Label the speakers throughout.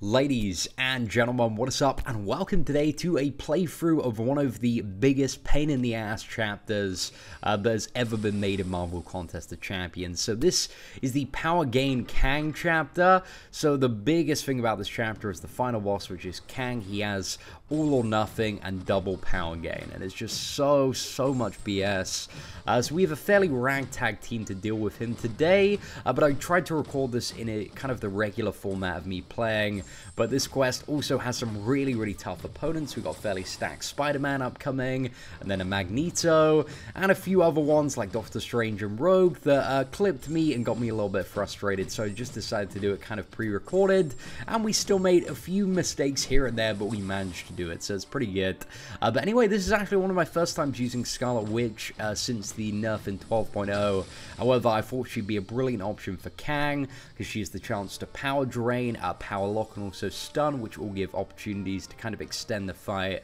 Speaker 1: Ladies and gentlemen, what is up, and welcome today to a playthrough of one of the biggest pain-in-the-ass chapters that has ever been made in Marvel Contest of Champions. So this is the Power Gain Kang chapter. So the biggest thing about this chapter is the final boss, which is Kang. He has all or nothing and double power gain, and it's just so much BS. So we have a fairly ranked tag team to deal with him today, but I tried to record this in a kind of the regular format of me playing. But this quest also has some really tough opponents. We got fairly stacked Spider-Man upcoming, and then a Magneto, and a few other ones like Doctor Strange and Rogue that clipped me and got me a little bit frustrated. So I just decided to do it kind of pre-recorded, and we still made a few mistakes here and there, but we managed to do it, so it's pretty good. But anyway, this is actually one of my first times using Scarlet Witch since the nerf in 12.0. However, I thought she'd be a brilliant option for Kang, because she has the chance to power drain, power lock, and also stun, which will give opportunities to kind of extend the fight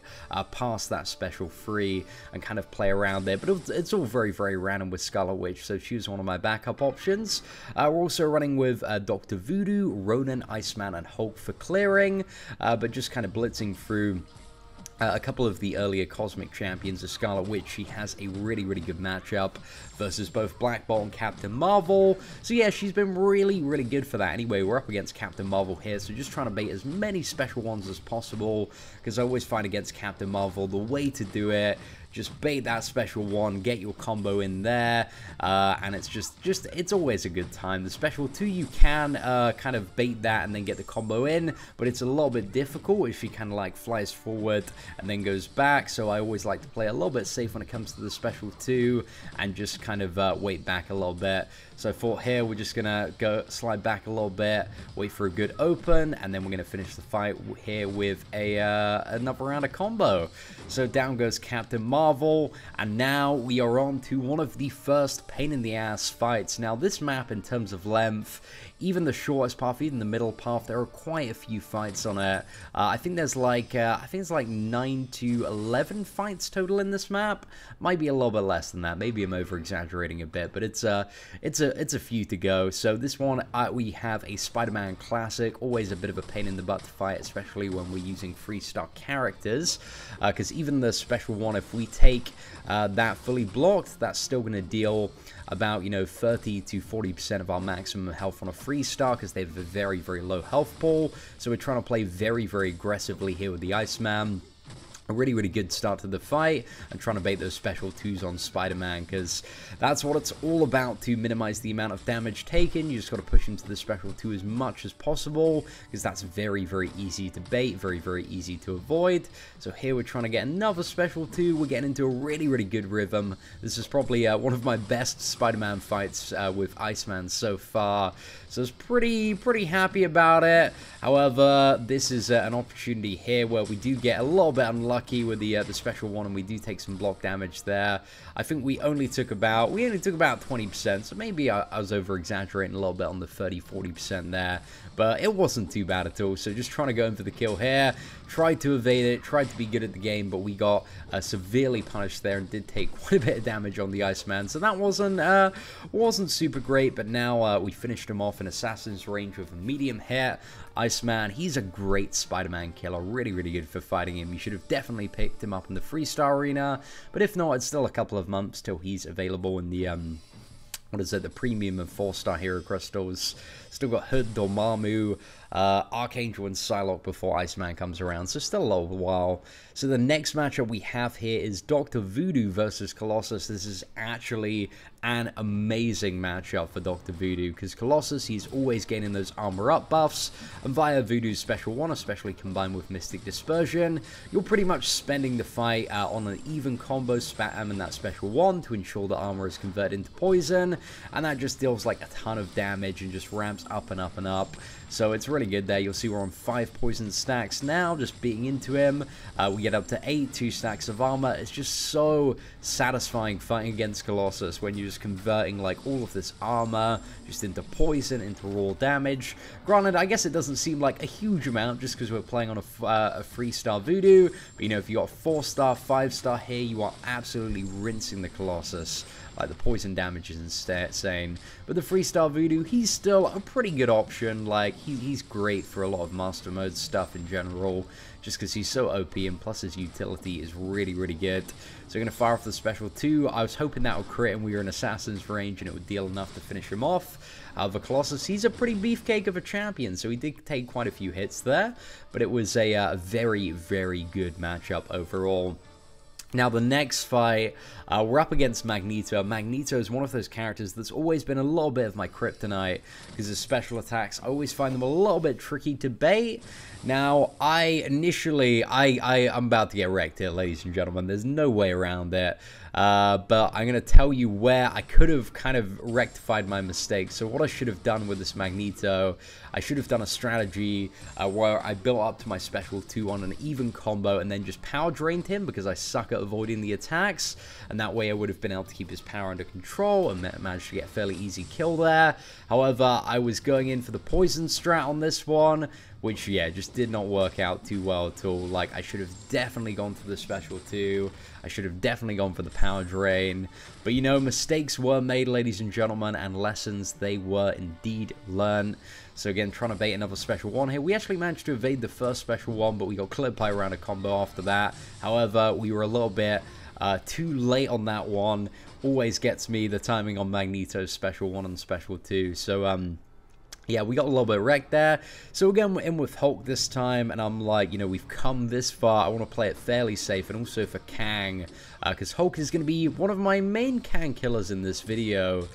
Speaker 1: past that special free and kind of play around there. But it's all very random with Scarlet Witch, so she was one of my backup options. We're also running with Dr. Voodoo, Ronan, Iceman, and Hulk for clearing, but just kind of blitzing through a couple of the earlier Cosmic Champions. Of Scarlet Witch, she has a really good matchup versus both Black Bolt and Captain Marvel. So yeah, she's been really good for that. Anyway, we're up against Captain Marvel here, so just trying to bait as many special ones as possible, because I always find against Captain Marvel, the way to do it, just bait that special one, get your combo in there, and it's it's always a good time. The special 2, you can kind of bait that and then get the combo in, but it's a little bit difficult if she kind of like flies forward and then goes back. So I always like to play a little bit safe when it comes to the special 2 and just kind of wait back a little bit. So I thought here we're just gonna go slide back a little bit, wait for a good open, and then we're gonna finish the fight here with a another round of combo. So down goes Captain Marvel, and now we are on to one of the first pain in the ass fights. Now this map, in terms of length, even the shortest path, even the middle path, there are quite a few fights on it. I think there's like I think it's like 9 to 11 fights total in this map. Might be a little bit less than that. Maybe I'm over exaggerating a bit, but it's a few to go. So this one, we have a Spider-Man classic. Always a bit of a pain in the butt to fight, especially when we're using 3-star characters, because even the special one, if we take that fully blocked, that's still going to deal about, you know, 30 to 40% of our maximum health on a 3-star, because they have a very low health pool. So we're trying to play very aggressively here with the Iceman. A really good start to the fight, and trying to bait those special 2s on Spider-Man, because that's what it's all about, to minimize the amount of damage taken. You just got to push into the special 2 as much as possible, because that's very easy to bait, very easy to avoid. So here we're trying to get another special 2. We're getting into a really good rhythm. This is probably one of my best Spider-Man fights with Iceman so far, so I was pretty happy about it. However, this is an opportunity here where we do get a little bit unlucky with the special one, and we do take some block damage there. I think we only took about 20%, so maybe I was over exaggerating a little bit on the 30-40% there, but it wasn't too bad at all. So just trying to go in for the kill here, tried to evade it, tried to be good at the game, but we got severely punished there and did take quite a bit of damage on the Iceman, so that wasn't super great. But now we finished him off in Assassin's range with a medium hit. Iceman, he's a great Spider-Man killer, really good for fighting him. You should have definitely picked him up in the 3-star arena, but if not, it's still a couple of months till he's available in the what is it, the premium and 4-star hero crystals. Still got Hood, Dormammu, Archangel, and Psylocke before Iceman comes around, so still a little while. So the next matchup we have here is Dr. Voodoo versus Colossus. This is actually an amazing matchup for Dr. Voodoo, because Colossus, he's always gaining those armor up buffs, and via Voodoo's special 1, especially combined with Mystic Dispersion, you're pretty much spending the fight on an even combo, spam in that special 1 to ensure the armor is converted into poison, and that just deals like a ton of damage and just ramps up and up. So it's really good there. You'll see we're on 5 poison stacks now, just beating into him. We get up to 8, 2 stacks of armor. It's just so satisfying fighting against Colossus when you're just converting like all of this armor just into poison, into raw damage. Granted, I guess it doesn't seem like a huge amount just because we're playing on a 3-star Voodoo, but you know, if you got 4-star, 5-star here, you are absolutely rinsing the Colossus. Like, the poison damage is insane. But the 3-star Voodoo, he's still a pretty good option. Like, he's great for a lot of Master Mode stuff in general, just because he's so OP, and plus his utility is really, really good. So we're going to fire off the special 2. I was hoping that would crit and we were in Assassin's range and it would deal enough to finish him off. The Colossus, he's a pretty beefcake of a champion, so he did take quite a few hits there, but it was a very, very good matchup overall. Now, the next fight, we're up against Magneto. Magneto is one of those characters that's always been a little bit of my kryptonite, because his special attacks, I always find them a little bit tricky to bait. Now, I'm about to get wrecked here, ladies and gentlemen. There's no way around it. But I'm going to tell you where I could have kind of rectified my mistake. So what I should have done with this Magneto, I should have done a strategy where I built up to my special 2 on an even combo and then just power drained him, because I suck at avoiding the attacks. And that way I would have been able to keep his power under control and managed to get a fairly easy kill there. However, I was going in for the poison strat on this one, which, yeah, just did not work out too well at all. Like, I should have definitely gone for the special 2. I should have definitely gone for the power drain. But, you know, mistakes were made, ladies and gentlemen, and lessons, they were indeed learned. So, again, trying to bait another special 1 here. We actually managed to evade the first special 1, but we got clipped by a round of combo after that. However, we were a little bit too late on that one. Always gets me, the timing on Magneto's special 1 and special 2. So, yeah, we got a little bit wrecked there. So again, we're in with Hulk this time, and I'm like, you know, we've come this far. I want to play it fairly safe, and also for Kang, because Hulk is going to be one of my main Kang killers in this video,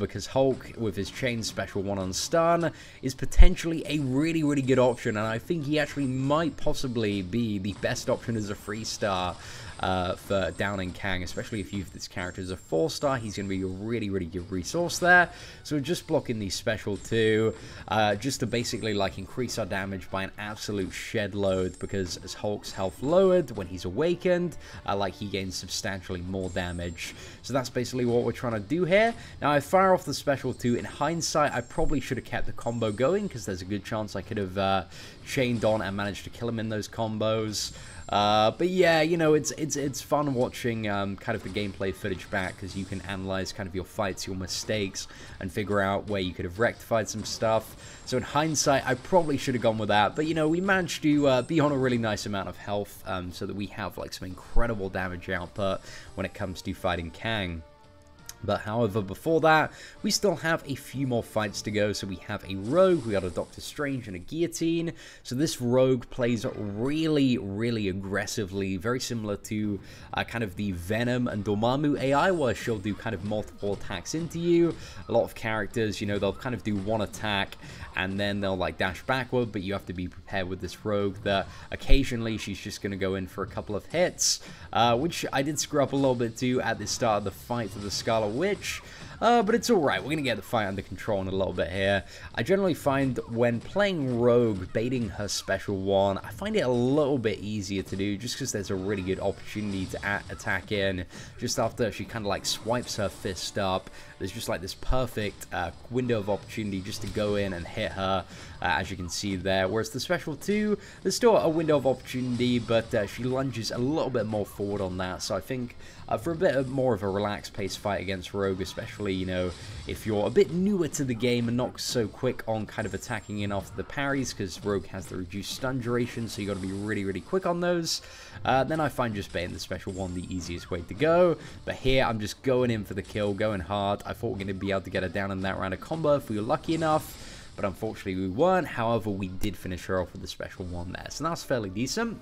Speaker 1: because Hulk, with his chain special 1 on stun, is potentially a really, really good option, and I think he actually might possibly be the best option as a 3-star. For downing Kang, especially if you've this character as a 4-star, he's going to be a really, really good resource there. So we're just blocking the special 2, just to basically like increase our damage by an absolute shed load, because as Hulk's health lowered when he's awakened, like he gains substantially more damage. So that's basically what we're trying to do here. Now I fire off the special 2. In hindsight, I probably should have kept the combo going, because there's a good chance I could have chained on and managed to kill him in those combos. But yeah, you know, it's fun watching kind of the gameplay footage back, because you can analyze kind of your fights, your mistakes, and figure out where you could have rectified some stuff. So in hindsight, I probably should have gone with that, but you know, we managed to be on a really nice amount of health, so that we have like some incredible damage output when it comes to fighting Kang. But however, before that, we still have a few more fights to go. So we have a Rogue, we got a Doctor Strange, and a Guillotine. So this Rogue plays really, really aggressively, very similar to kind of the Venom and Dormammu AI, where she'll do kind of multiple attacks into you. A lot of characters, you know, they'll kind of do one attack, and then they'll like dash backward, but you have to be prepared with this Rogue that occasionally she's just going to go in for a couple of hits, which I did screw up a little bit too at the start of the fight for the Scarlet Witch, but it's alright. We're going to get the fight under control in a little bit here. I generally find when playing Rogue, baiting her special 1, I find it a little bit easier to do, just because there's a really good opportunity to attack in just after she kind of like swipes her fist up. There's just like this perfect window of opportunity just to go in and hit her, as you can see there. Whereas the special 2, there's still a window of opportunity, but she lunges a little bit more forward on that. So I think for a bit more of a relaxed pace fight against Rogue, especially, you know, if you're a bit newer to the game and not so quick on kind of attacking in after the parries, because Rogue has the reduced stun duration, so you got to be really, really quick on those. Then I find just baiting the special 1 the easiest way to go. But here, I'm just going in for the kill, going hard. I thought we were going to be able to get her down in that round of combo if we were lucky enough, but unfortunately we weren't. However, we did finish her off with the special 1 there, so that's fairly decent.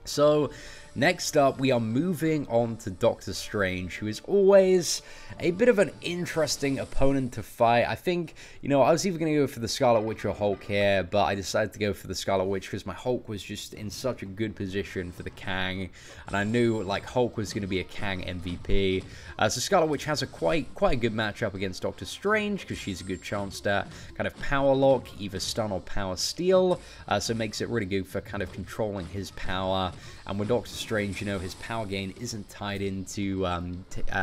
Speaker 1: So next up, we are moving on to Doctor Strange, who is always a bit of an interesting opponent to fight. I think, you know, I was either going to go for the Scarlet Witch or Hulk here, but I decided to go for the Scarlet Witch because my Hulk was just in such a good position for the Kang, and I knew, like, Hulk was going to be a Kang MVP. So Scarlet Witch has a quite a good matchup against Doctor Strange, because she's a good chance to kind of power lock, either stun or power steal, so it makes it really good for kind of controlling his power. And with Doctor Strange, you know, his power gain isn't tied into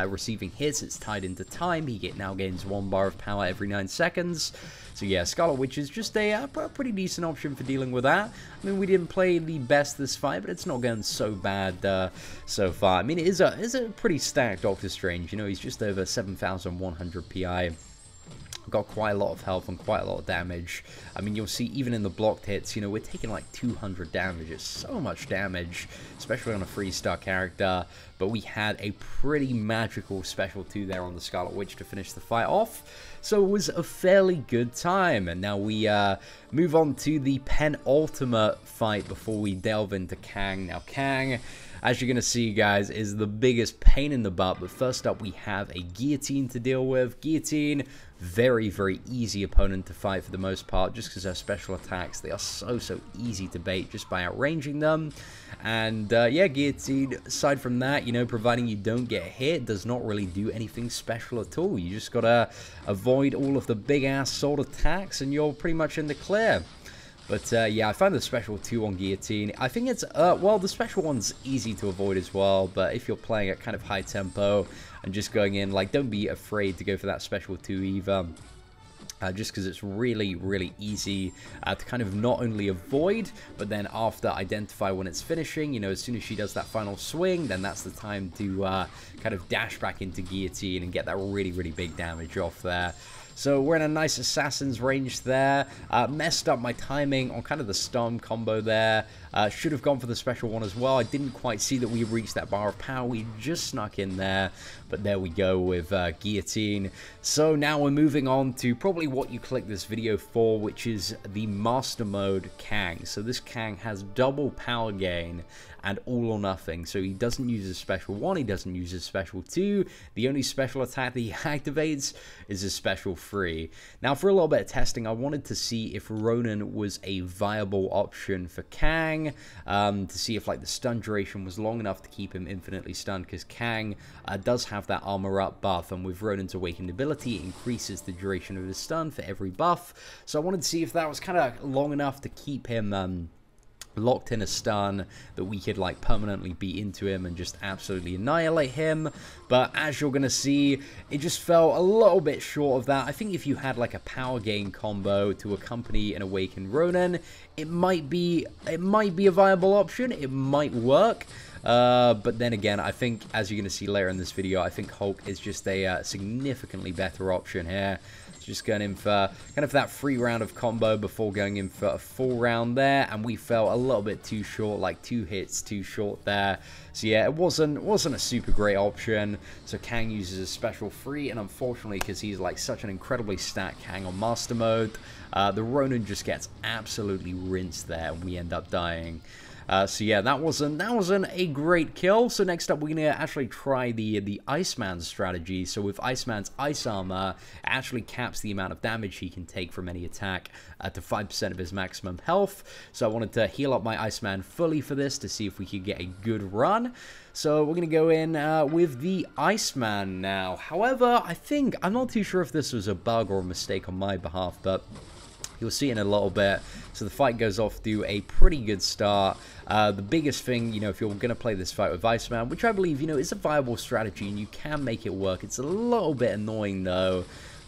Speaker 1: receiving hits, it's tied into time. He now gains 1 bar of power every 9 seconds. So yeah, Scarlet Witch is just a pretty decent option for dealing with that. I mean, we didn't play the best this fight, but it's not going so bad so far. I mean, it is a pretty stacked Doctor Strange. You know, he's just over 7,100 PI. Got quite a lot of health and quite a lot of damage. I mean, you'll see even in the blocked hits, you know, we're taking like 200 damage. It's so much damage, especially on a 3-star character. But we had a pretty magical special 2 there on the Scarlet Witch to finish the fight off. So it was a fairly good time. And now we move on to the penultimate fight before we delve into Kang. Now, Kang, as you're going to see, guys, is the biggest pain in the butt. But first up, we have a Guillotine to deal with. Guillotine, very, very easy opponent to fight for the most part, just because her special attacks, they are so easy to bait just by outranging them. And yeah, Guillotine, aside from that, you know, providing you don't get hit, does not really do anything special at all. You just gotta avoid all of the big-ass sword attacks, and you're pretty much in the clear. But yeah, I find the special 2 on Guillotine, I think it's, well, the special 1's easy to avoid as well, but if you're playing at kind of high tempo and just going in, like, don't be afraid to go for that special 2 either. Just because it's really easy to kind of not only avoid, but then after identify when it's finishing. You know, as soon as she does that final swing, then that's the time to kind of dash back into Guillotine and get that really big damage off there. So we're in a nice assassin's range there. Messed up my timing on kind of the stun combo there. Should have gone for the special 1 as well. I didn't quite see that we reached that bar of power. We just snuck in there. But there we go with Guillotine. So now we're moving on to probably what you clicked this video for, which is the Master Mode Kang. So this Kang has double power gain and all or nothing. So he doesn't use his special 1, he doesn't use his special 2. The only special attack that he activates is his special 3. Now, for a little bit of testing, I wanted to see if Ronin was a viable option for Kang, to see if like the stun duration was long enough to keep him infinitely stunned, because Kang does have that armor up buff, and with Ronin's awakened ability, it increases the duration of his stun for every buff. So I wanted to see if that was kind of long enough to keep him locked in a stun, that we could like permanently beat into him and just absolutely annihilate him. But as you're gonna see, it just fell a little bit short of that. I think if you had like a power gain combo to accompany an awakened Ronin, it might be a viable option. It might work. But then again, I think, as you're going to see later in this video, I think Hulk is just a significantly better option here. Just going in for kind of that free round of combo before going in for a full round there, and we fell a little bit too short, like 2 hits too short there. So yeah, it wasn't a super great option. So Kang uses a special 3, and unfortunately, because he's like such an incredibly stacked Kang on Master Mode, the Ronin just gets absolutely rinsed there, and we end up dying. So yeah, that wasn't a great kill. So next up, we're gonna actually try the Iceman strategy. So with Iceman's ice armor, it actually caps the amount of damage he can take from any attack to 5% of his maximum health. So I wanted to heal up my Iceman fully for this to see if we could get a good run. So we're gonna go in with the Iceman now. However, I'm not too sure if this was a bug or a mistake on my behalf, but you'll see in a little bit. So the fight goes off to a pretty good start. The biggest thing, you know, if you're going to play this fight with Iceman, which I believe, you know, is a viable strategy and you can make it work. It's a little bit annoying though.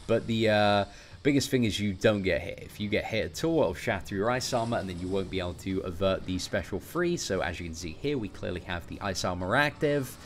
Speaker 1: But the biggest thing is you don't get hit. If you get hit at all, it'll shatter your ice armor, and then you won't be able to avert the special 3. So as you can see here, we clearly have the ice armor active.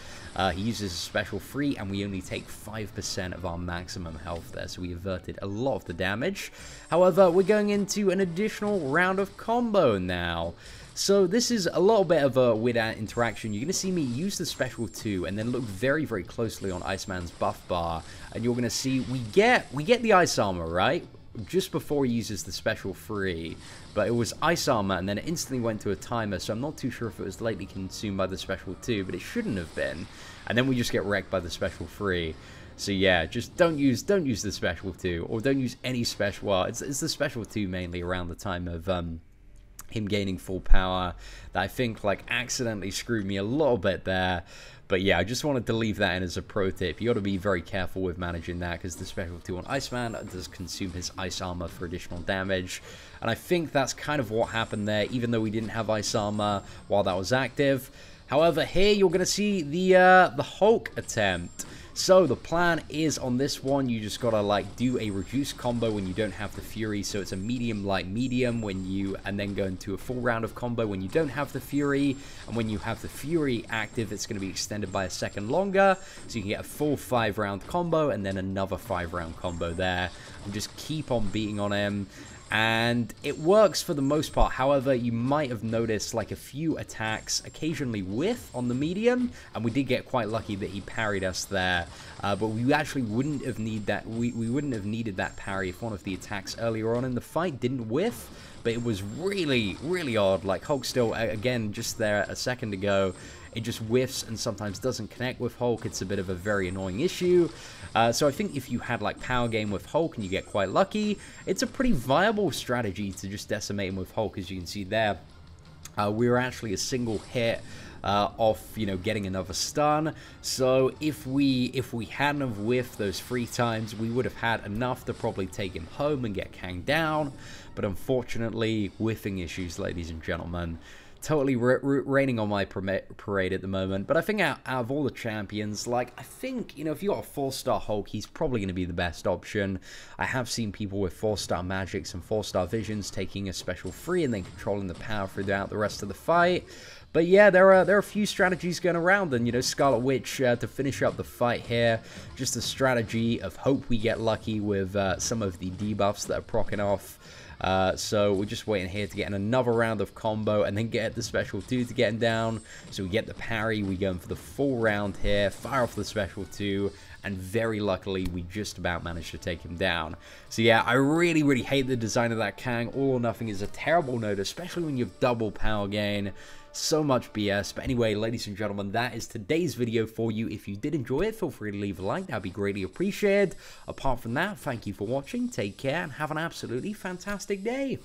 Speaker 1: He uses a special 3, and we only take 5% of our maximum health there, so we averted a lot of the damage. However, we're going into an additional round of combo now. So this is a little bit of a weird interaction. You're going to see me use the special 2 and then look very closely on Iceman's buff bar, and you're going to see we get the ice armor, right? Just before he uses the special 3, but it was ice armor and then it instantly went to a timer, so I'm not too sure if it was lately consumed by the special 2, but it shouldn't have been. And then we just get wrecked by the special 3. So yeah, just don't use the special 2, or don't use any special. Well, it's the special 2 mainly around the time of him gaining full power that I think like accidentally screwed me a little bit there. But yeah, I just wanted to leave that in as a pro tip. You got to be very careful with managing that, because the special 2 on Iceman does consume his ice armor for additional damage. And I think that's kind of what happened there, even though we didn't have ice armor while that was active. However, here you're going to see the Hulk attempt. So the plan is on this one, you just gotta like do a reduced combo when you don't have the Fury. So it's a medium light medium when you, and then go into a full round of combo when you don't have the Fury. And when you have the Fury active, it's gonna be extended by a second longer. So you can get a full 5-round combo and then another 5-round combo there. And just keep on beating on him. And it works for the most part. However, you might have noticed like a few attacks occasionally whiff on the medium, and we did get quite lucky that he parried us there. But we actually wouldn't have needed that. We wouldn't have needed that parry if one of the attacks earlier on in the fight didn't whiff. But it was really, really odd. Like Hulk still, again, just there a second ago, it just whiffs and sometimes doesn't connect with Hulk. It's a bit of a very annoying issue. So I think if you had like power game with Hulk and you get quite lucky, it's a pretty viable strategy to just decimate him with Hulk. As you can see there, we were actually a single hit off, you know, getting another stun. So if we hadn't have whiffed those 3 times, we would have had enough to probably take him home and get Kang down. But unfortunately, whiffing issues, ladies and gentlemen. Totally raining on my parade at the moment. But I think out of all the champions, like, I think, you know, if you got a 4-star Hulk, he's probably going to be the best option. I have seen people with 4-star magics and 4-star visions taking a special free and then controlling the power throughout the rest of the fight. But yeah, there are a few strategies going around, and you know, Scarlet Witch to finish up the fight here, just a strategy of hope we get lucky with some of the debuffs that are proccing off. So we're just waiting here to get in another round of combo and then get the special 2 to get him down. So we get the parry, we go in for the full round here, fire off the special 2, and very luckily we just about managed to take him down. So yeah, I really, really hate the design of that Kang. All or Nothing is a terrible node, especially when you have double power gain. So much BS. But anyway, ladies and gentlemen, that is today's video for you. If you did enjoy it, feel free to leave a like. That'd be greatly appreciated. Apart from that, thank you for watching. Take care and have an absolutely fantastic day.